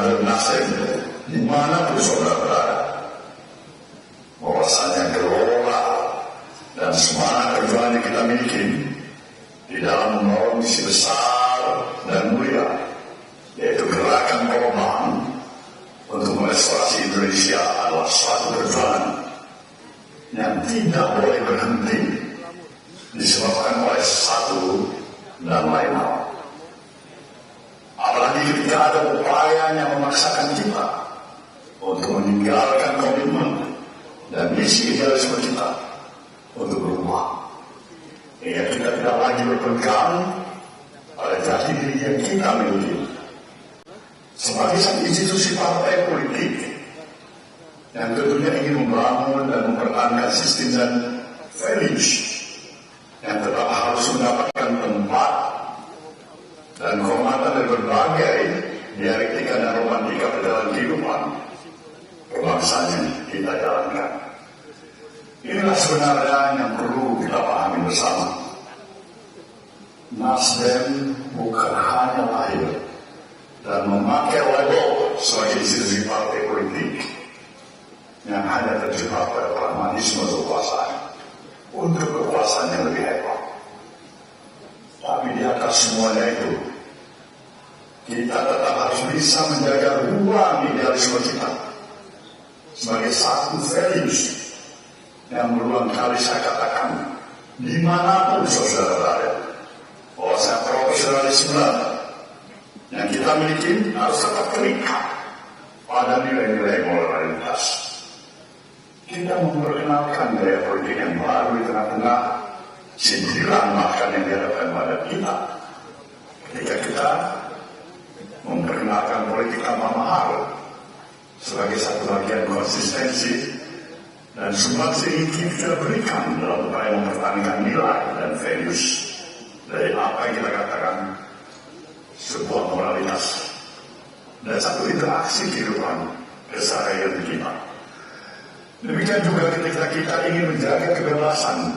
kader Nasdem dimanapun saudara berada, bahwasanya gelola dan semangat perjuangan yang kita miliki di dalam membawa misi besar dan mulia, yaitu gerakan perubahan untuk merestorasi Indonesia, adalah suatu perjuangan yang tidak boleh berhenti disebabkan oleh satu dan lain hal. Apalagi ketika ada upaya yang memaksakan kita untuk meninggalkan komitmen dan misi idealisme kita untuk berubah, hingga kita tidak lagi berpegang pada jati diri yang kita miliki sebagai satu institusi partai politik yang tentunya ingin membangun dan mempertahankan sistem dan values yang tetap harus mendapatkan tempat dan kehormatan dari berbagai dialektika dan romantika dalam kehidupan kebangsaan yang kita jalankan. Inilah sebenarnya yang perlu kita pahami bersama. Nasdem bukan hanya lahir dan memakai label sebagai institusi partai politik yang hanya terjebak pada pragmatisme kekuasaan untuk kekuasaan yang lebih hebat. Tapi di atas semuanya itu, kita tetap harus bisa menjaga ruang idealisme kita sebagai satu values yang berulang kali saya katakan dimanapun saudara berada, bahwa saya profesionalisme yang kita miliki harus tetap terikat pada nilai-nilai moralitas. Kita memperkenalkan gaya politik yang baru di tengah-tengah sindiran bahkan yang dihadapkan pada kita ketika kita memperkenalkan politik tanpa mahal sebagai satu bagian konsistensi dan sumbangsi yang kita berikan dalam upaya mempertahankan nilai dan values dari apa yang kita katakan sebuah moralitas dan satu interaksi kehidupan keseharian kita. Demikian juga ketika kita ingin menjaga kebebasan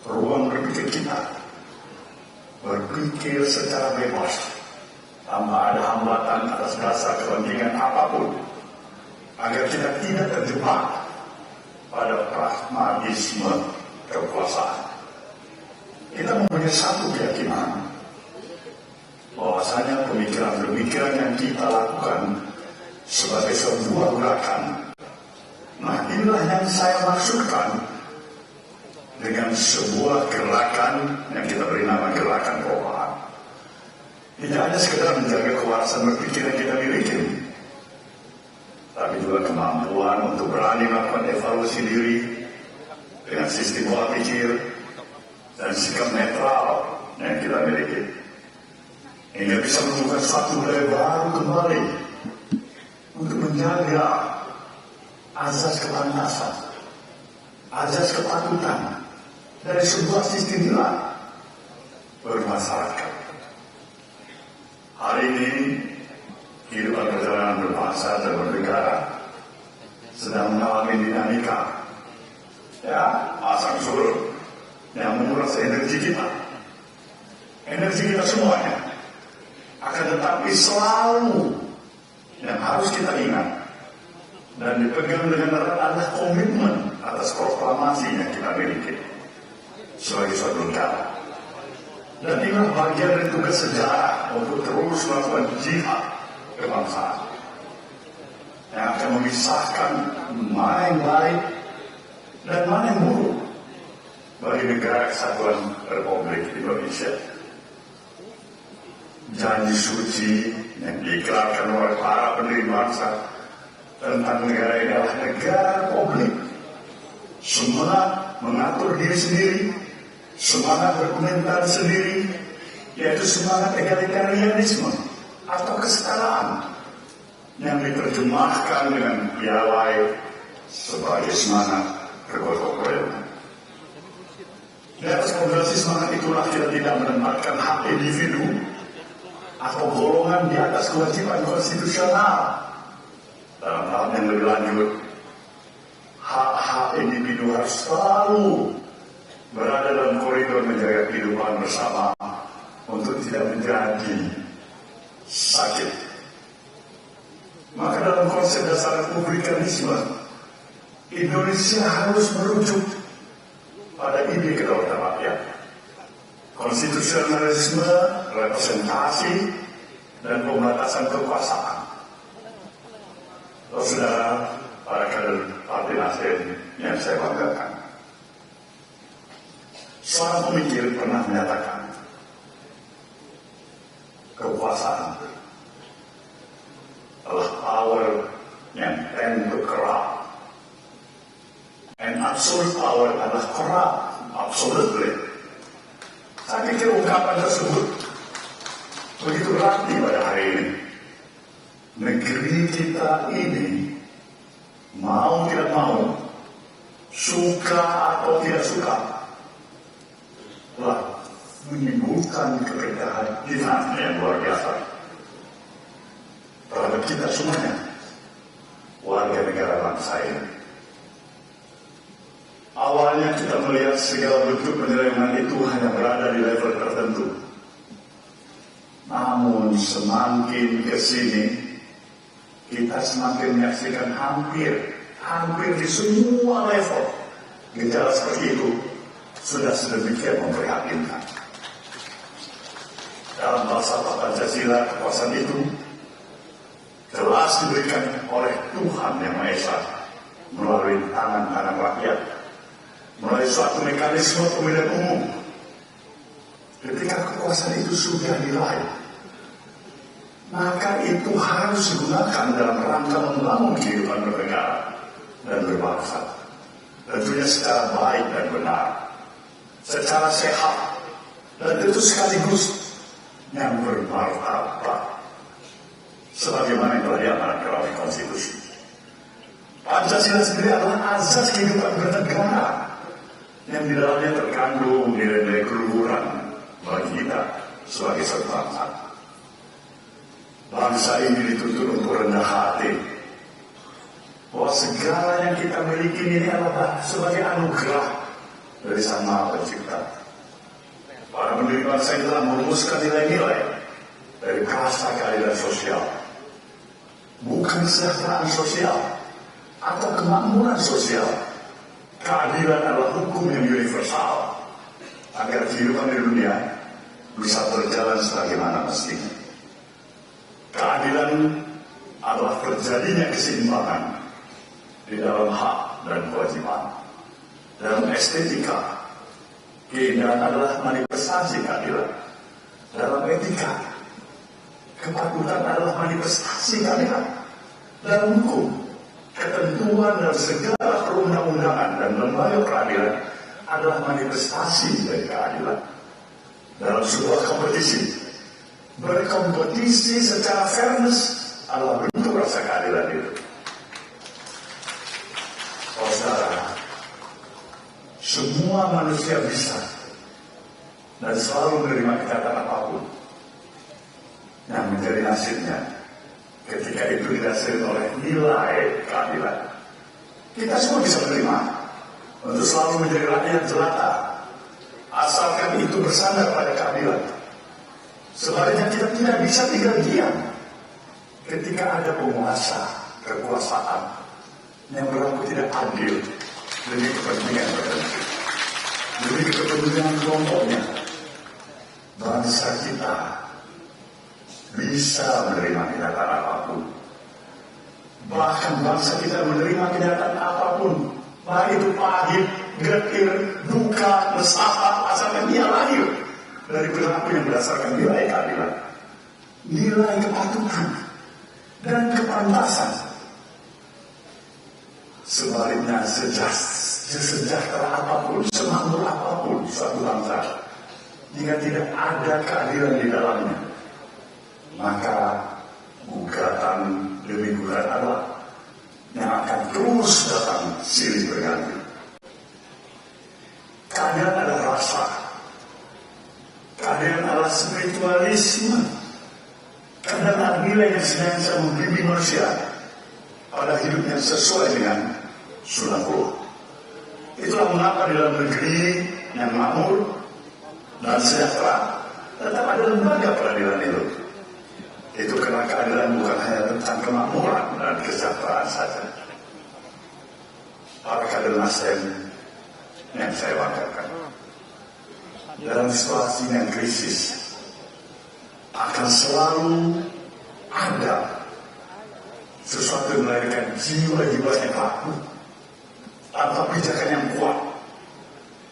ruang berpikir kita, berpikir secara bebas tanpa ada hambatan atas dasar kepentingan apapun, agar kita tidak terjebak pada pragmatisme kekuasaan. Kita mempunyai satu keyakinan bahwasanya pemikiran-pemikiran yang kita lakukan sebagai sebuah gerakan, nah inilah yang saya maksudkan dengan sebuah gerakan yang kita beri nama gerakan perubahan. Tidak hanya sekedar menjaga kewarasan berpikir yang kita miliki, tapi juga kemampuan untuk berani melakukan evaluasi diri dengan sistem pola pikir dan sikap netral yang kita miliki, hingga bisa menemukan suatu budaya baru kembali untuk menjaga azas kepantasan, azas kepatutan dari sebuah sistem nilai bermasyarakat. Hari ini kehidupan perjalanan berbangsa dan bernegara sedang mengalami dinamika, ya, pasang surut yang menguras energi kita semuanya. Akan tetapi selalu yang harus kita ingat dan dipegang dengan erat adalah komitmen atas proklamasi yang kita miliki sebagai suatu negara. Dan inilah bagian dari tugas sejarah untuk terus melakukan jihad kebangsaan yang akan memisahkan mana yang baik dan mana yang buruk bagi negara kesatuan Republik Indonesia. Janji suci yang diiklarkan oleh para pendiri bangsa tentang negara ini adalah negara republik. Semangat mengatur diri sendiri, semangat berkomentar sendiri, yaitu semangat egalitarianisme atau kesetaraan yang diterjemahkan dengan piawai sebagai semangat kegotong royongan. Di atas fondasi semangat itulah kita tidak menempatkan hak individu atau golongan di atas kewajiban konstitusional. Dalam hal yang lebih lanjut, hak-hak individu harus selalu berada dalam koridor menjaga kehidupan bersama untuk tidak menjadi sakit Maka dalam konsep dasar republikanisme, Indonesia harus merujuk pada ide kedaulatan rakyat. Konstitusionalisme, representasi, dan pembatasan kekuasaan. Saudara, para kader Partai Nasdem yang saya banggakan, seorang pemikir pernah menyatakan, kekuasaan adalah power yang tend to corrupt, and absolute power adalah corrupt, absolutely. Saya pikir ungkapan tersebut begitu rapi pada hari ini. Negeri kita ini, mau tidak mau, suka atau tidak suka, telah menimbulkan keprihatinan yang luar biasa terhadap kita semuanya, warga negara bangsa ini. Awalnya kita melihat segala bentuk penyelewengan itu hanya berada di level tertentu. Namun semakin ke sini, kita semakin menyaksikan hampir di semua level gejala seperti itu sudah sedemikian memprihatinkan. Dalam falsafah Pancasila, kekuasaan itu jelas diberikan oleh Tuhan Yang Maha Esa melalui tangan-tangan rakyat, melalui suatu mekanisme pemilihan umum. Ketika kekuasaan itu sudah diraih, maka itu harus digunakan dalam rangka membangun kehidupan bernegara dan berbangsa. Tentunya secara baik dan benar, secara sehat, dan tentu sekaligus yang bermartabat, sebagaimana yang telah diamanatkan oleh konstitusi. Pancasila sendiri adalah azas kehidupan bernegara yang di dalamnya terkandung nilai-nilai keluhuran bagi kita sebagai satu bangsa. Bangsa ini dituntut untuk rendah hati, bahwa segala yang kita miliki ini adalah sebagai anugerah dari Sang Maha Pencipta. Para pendiri bangsa ini telah merumuskan nilai-nilai dari rasa keadilan sosial, bukan kesejahteraan sosial atau kemakmuran sosial. Keadilan adalah hukum yang universal agar kehidupan di dunia bisa berjalan sebagaimana mestinya. Keadilan adalah terjadinya keseimbangan di dalam hak dan kewajiban. Dalam estetika, keindahan adalah manifestasi keadilan. Dalam etika, kepatutan adalah manifestasi keadilan. Dalam hukum, ketentuan dan segala perundang-undangan dan lembaga peradilan adalah manifestasi dari keadilan. Dalam sebuah kompetisi, berkompetisi secara fairness adalah bentuk rasa keadilan itu. Saudara, semua manusia bisa dan selalu menerima kenyataan apapun yang menjadi nasibnya ketika itu didasari oleh nilai keadilan. Kita semua bisa menerima untuk selalu menjadi rakyat jelata, asalkan itu bersandar pada keadilan. Sebaliknya kita tidak bisa tinggal diam ketika ada penguasa kekuasaan yang berlaku tidak adil demi kepentingan tertentu, demi kepentingan kelompoknya. Bangsa kita bisa menerima kenyataan apapun. Bahkan bangsa kita menerima kenyataan apapun, baik itu pahit, getir, duka, mesaka, asalkan ia lahir dari perilaku yang berdasarkan nilai keadilan, nilai kepatuhan, dan kepantasan. Sebaliknya, sejahtera apapun, semakmur apapun suatu bangsa, jika tidak ada keadilan di dalamnya, maka gugatan demi gugatan adalah yang akan terus datang silih berganti. Keadilan adalah rasa, keadilan adalah spiritualisme, keadilan adalah nilai yang senantiasa membimbing manusia pada hidup yang sesuai dengan sunatullah. Itulah mengapa di dalam negeri yang makmur dan sejahtera tetap ada lembaga peradilan itu. Itu karena keadilan bukan hanya tentang kemakmuran dan kesejahteraan saja. Para kader Nasdem yang saya banggakan, dalam situasi yang krisis akan selalu ada sesuatu yang melahirkan jiwa-jiwa yang takut tanpa pijakan yang kuat,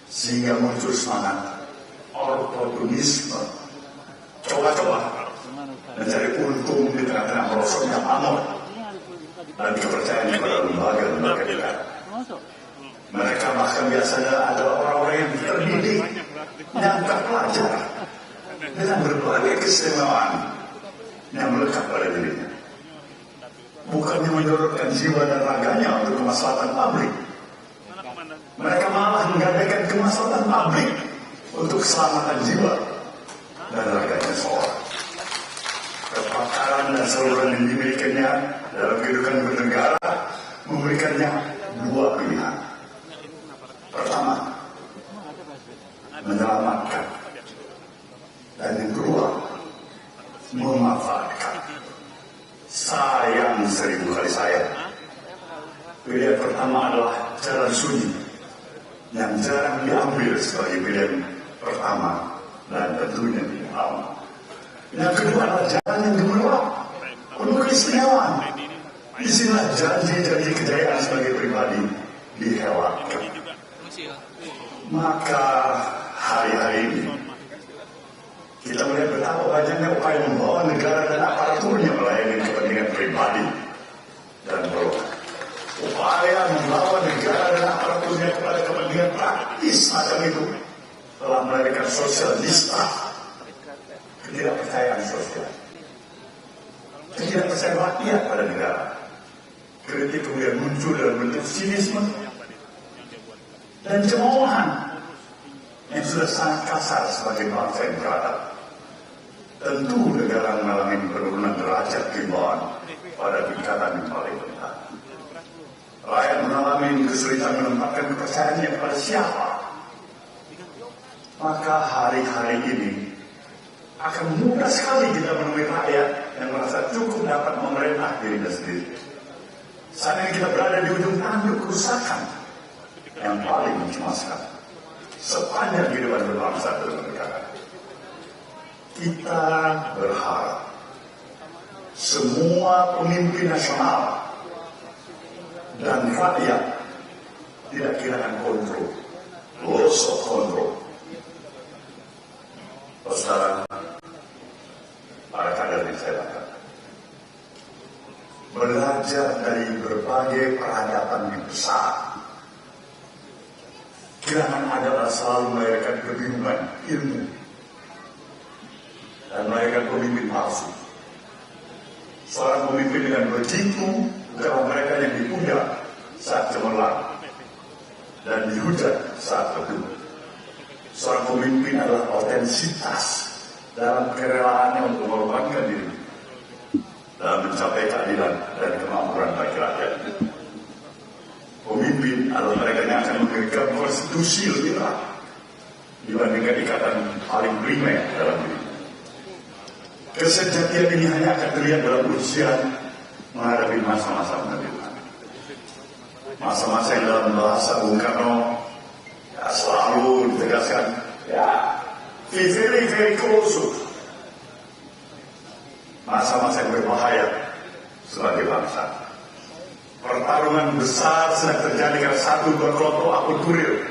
sehingga muncul semangat oportunisme, coba-coba mencari untung di tengah-tengah merosotnya pamor dan kepercayaan kepada lembaga-lembaga negara. Mereka bahkan biasanya adalah orang-orang yang terdidik, yang terpelajar, dengan berbagai keistimewaan yang melekat pada dirinya. Bukannya menyorotkan jiwa dan raganya untuk kemaslahatan publik, mereka malah menggadaikan kemaslahatan publik untuk keselamatan jiwa dan raganya seorang. Kepakaran dan saluran yang dimilikinya dalam kehidupan bernegara memberikannya dua pilihan. Pertama, menyelamatkan, dan yang kedua, memanfaatkan. Sayang 1000 kali sayang. Pilihan pertama adalah jalan sunyi yang jarang diambil sebagai pilihan pertama dan tentunya tidak lama. Yang kedua adalah jalan yang gemerlap, penuh keistimewaan. Disinilah janji-janji kejayaan sebagai pribadi dihelatkan. Maka hari-hari ini kita melihat betapa banyaknya upaya membawa negara dan aparaturnya melayani kepentingan pribadi dan golongan. Upaya membawa negara dan aparaturnya kepada kepentingan praktis macam itu telah melahirkan sosialista, ketidakpercayaan sosial, ketidakpercayaan rakyat pada negara. Kritik kemudian muncul dalam bentuk sinisme dan cemoohan yang sudah sangat kasar sebagai bangsa yang beradab. Tentu negara mengalami penurunan derajat keimbauan pada tingkatan yang paling rendah. Rakyat mengalami kesulitan menempatkan kepercayaannya kepada siapa. Maka hari-hari ini akan mudah sekali kita menemui rakyat yang merasa cukup dapat memerintah dirinya sendiri. Saat ini kita berada di ujung tanduk kerusakan yang paling mencemaskan sepanjang kehidupan berbangsa dan bernegara. Kita berharap semua pemimpin nasional dan rakyat tidak kehilangan kontrol, loss of control. Saudara, para kader yang saya banggakan, belajar dari berbagai peradaban yang besar. Kehilangan adalah selalu melahirkan kebingungan ilmu dan melahirkan pemimpin palsu. Seorang pemimpin dengan begitu bukanlah mereka yang dipuja saat cemerlang dan dihujat saat teduh. Seorang pemimpin adalah otensitas dalam kerelaannya untuk mengorbankan diri dalam mencapai keadilan dan kemakmuran bagi rakyat. Pemimpin adalah mereka yang akan memegang konstitusi lebih erat dibandingkan ikatan paling primer dalam diri. Kesejatian ini hanya akan terlihat dalam ujian menghadapi masa-masa menentukan. Masa-masa yang dalam bahasa Bung Karno selalu ditegaskan, very, very close. Masa-masa yang berbahaya sebagai bangsa. Pertarungan besar sedang terjadi karena satu dua kelompok akulturir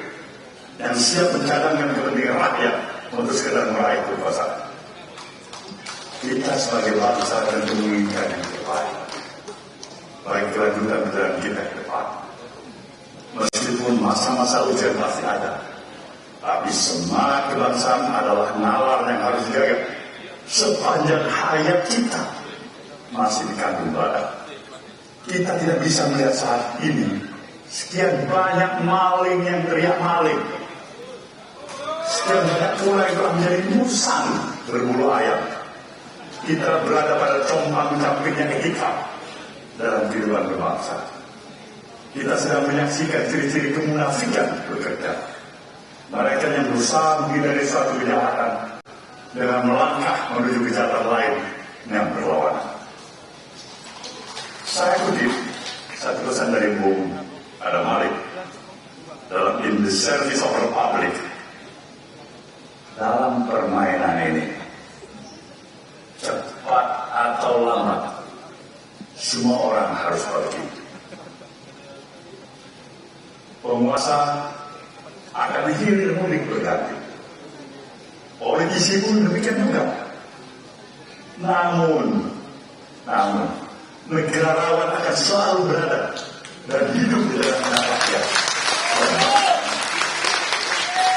yang siap mencadangkan kepentingan rakyat untuk sekedar meraih kekuasaan. Kita sebagai bangsa tentu menginginkan yang terbaik, baik kelanjutan jalan kita ke depan. Meskipun masa-masa ujian pasti ada, tapi semangat kebangsaan adalah nalar yang harus dijaga sepanjang hayat kita masih dikandung badan. Kita tidak bisa melihat saat ini sekian banyak maling yang teriak maling, sekian banyak pula yang telah menjadi musang berbulu ayam. Kita berada pada compang-campingnya etika dalam kehidupan berbangsa. Kita sedang menyaksikan ciri-ciri kemunafikan bekerja. Mereka yang berusaha menghindari suatu kejahatan dengan melangkah menuju kejahatan lain yang berlawanan. Saya kutip satu pesan dari Bung Adam Malik dalam In the Service of Republic. Dalam permainan ini, cepat atau lambat, semua orang harus pergi. Penguasa akan hilir mudik berganti. Politisi pun demikian juga. Namun, negarawan akan selalu berada dan hidup di dalam rakyat.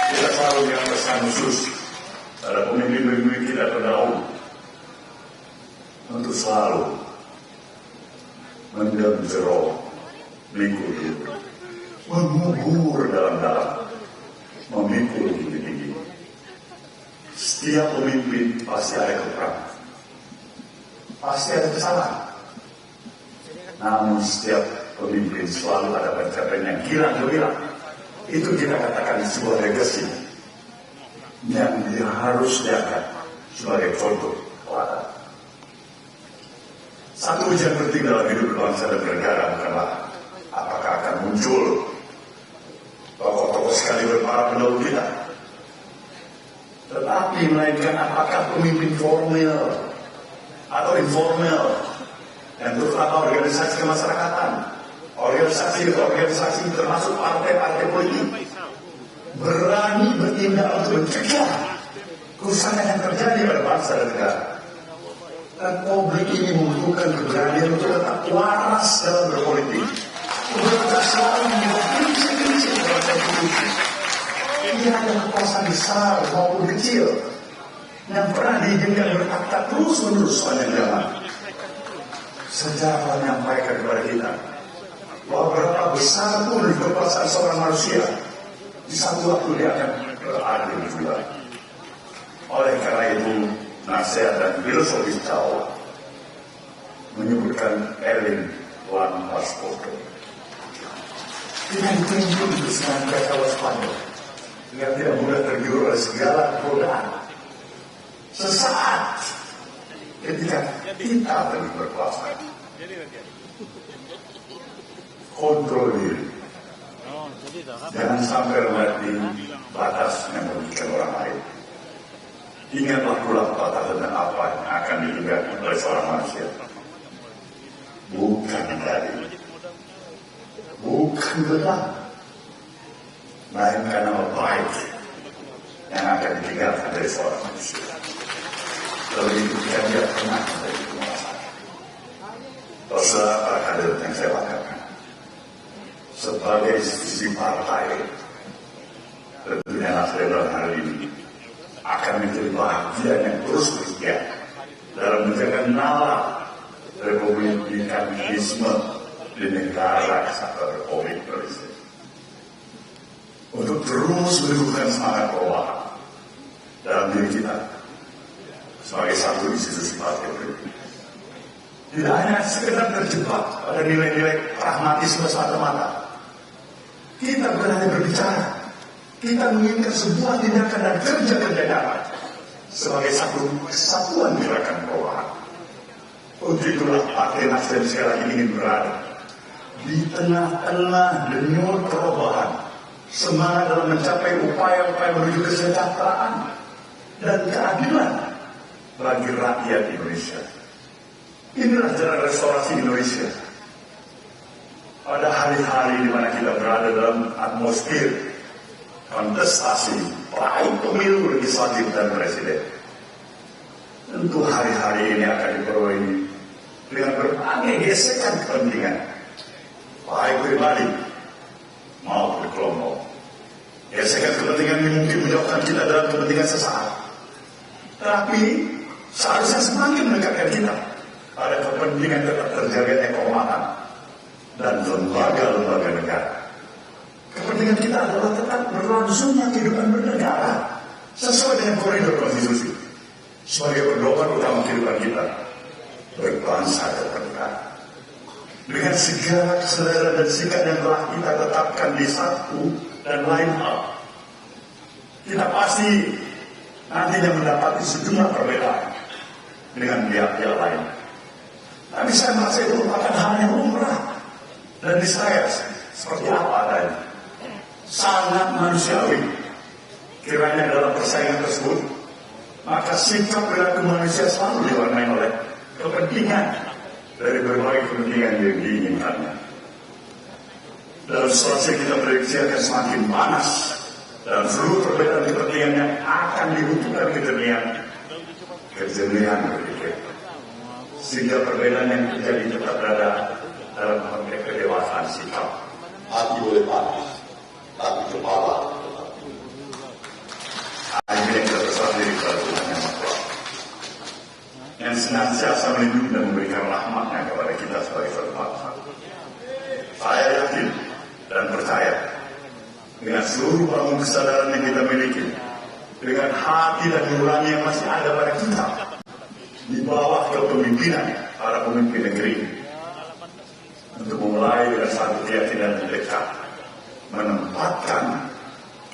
Kita selalu yang pesan khusus pada pemimpin-pemimpin kita terdahulu untuk selalu menjero mengikuti, mengubur dalam-dalam, memikul tinggi-tinggi. Setiap pemimpin pasti ada kekurangan, pasti ada kesalahan. Namun setiap pemimpin selalu ada pencapaian yang gila-gila. Itu kita katakan sebuah legacy yang harus diangkat sebagai contoh teladan. Satu ujian penting dalam hidup bangsa dan negara bukanlah apakah akan muncul tokoh-tokoh sekaliber para pendahulu kita, tetapi melainkan apakah pemimpin formal atau informal, dan terutama organisasi kemasyarakatan, organisasi termasuk partai-partai politik, berani bertindak untuk mencegah kerusakan yang terjadi pada bangsa dan negara. Republik ini membutuhkan keberanian untuk tetap waras dalam berpolitik, untuk selalu menjaga prinsip-prinsip dalam politik. Tidak ada kekuasaan besar maupun kecil yang pernah diizinkan bertakhta terus-menerus sepanjang zaman. Sejarah menyampaikan kepada kita bahwa berapa besar pun kekuasaan seorang manusia, di satu waktu dia akan berada juga. Oleh karena itu, nasihat dan filosofi Jawa menyebutkan Eling lan waspada. Dengan tunjuk untuk senantiasa waspada, agar tidak mudah tergiur oleh segala godaan. Sesaat ketika kita lagi berkuasa, kontrol diri. Jangan sampai melewati batas yang merugikan orang lain. Ingatlah pula batas dan apa yang akan ditinggalkan oleh seorang manusia. Bukan dari, bukan benar, melainkan nama baik yang akan ditinggalkan dari seorang manusia. Lalu itu kita tidak pernah menjadi penguasa. Terserah para kader yang saya banggakan. Sebagai institusi partai, tentunya Nasdem hari ini akan menjadi bagian yang terus bersedia dalam menjaga nalar republikanisme di negara kesatuan Republik Indonesia. Untuk terus menumbuhkan semangat perubahan dalam diri kita sebagai satu institusi partai politik. Tidak hanya sekedar terjebak pada nilai-nilai pragmatisme semata-mata. Kita bukan hanya berbicara, kita menginginkan sebuah tindakan dan kerja-kerja nyata sebagai satu kesatuan gerakan perubahan. Untuk itulah Partai Nasdem sekali lagi ingin berada di tengah-tengah denyut perubahan, semangat dalam mencapai upaya-upaya menuju kesejahteraan dan keadilan bagi rakyat Indonesia. Inilah jalan restorasi Indonesia. Pada hari-hari di mana kita berada dalam atmosfer kontestasi baik pemilu legislatif dan presiden, tentu hari-hari ini akan diperoleh dengan berbagai gesekan kepentingan, baik pribadi maupun kelompok. Gesekan kepentingan ini mungkin menjauhkan kita dalam kepentingan sesaat, tapi seharusnya semakin mendekatkan kita pada kepentingan tetap terjaganya kehormatan dan lembaga-lembaga negara. Kepentingan kita adalah tetap berlangsungnya kehidupan bernegara sesuai dengan koridor konstitusi sebagai pedoman utama kehidupan kita berbangsa dan bernegara. Dengan segala kesadaran dan sikap yang telah kita tetapkan di satu dan lain hal, kita pasti nantinya mendapati sejumlah perbedaan. dengan pihak-pihak lain. Tapi saya merasa itu merupakan hal yang lumrah. Dan di saya seperti apa adanya. Sangat manusiawi. Kiranya dalam persaingan tersebut, maka sikap perilaku manusia selalu diwarnai oleh kepentingan dari berbagai kepentingan yang diinginkannya. Dalam situasi kita prediksi akan semakin panas dan seluruh perbedaan kepentingan yang akan dibutuhkan kejernihan berpikir. Sehingga perbedaan yang terjadi tetap berada dalam konteks kedewasaan sikap. Hati boleh panas, tapi kepala tetap dingin. Ini yang kita berserah diri kepada Tuhan yang Maha Kuasa, yang senantiasa melindungi dan memberikan rahmatnya kepada kita sebagai satu bangsa. Saya yakin dan percaya dengan seluruh bangun kesadaran yang kita miliki, dengan hati dan nurani yang masih ada pada kita, di bawah kepemimpinan para pemimpin negeri, untuk memulai dengan satu keyakinan yang dekat, menempatkan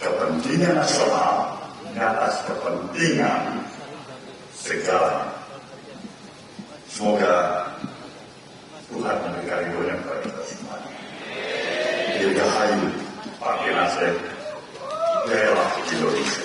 kepentingan nasional di atas kepentingan segalanya. Semoga Tuhan memberikan ridhonya kepada kita semua. Dirgahayu Partai Nasdem, Jaya Indonesia.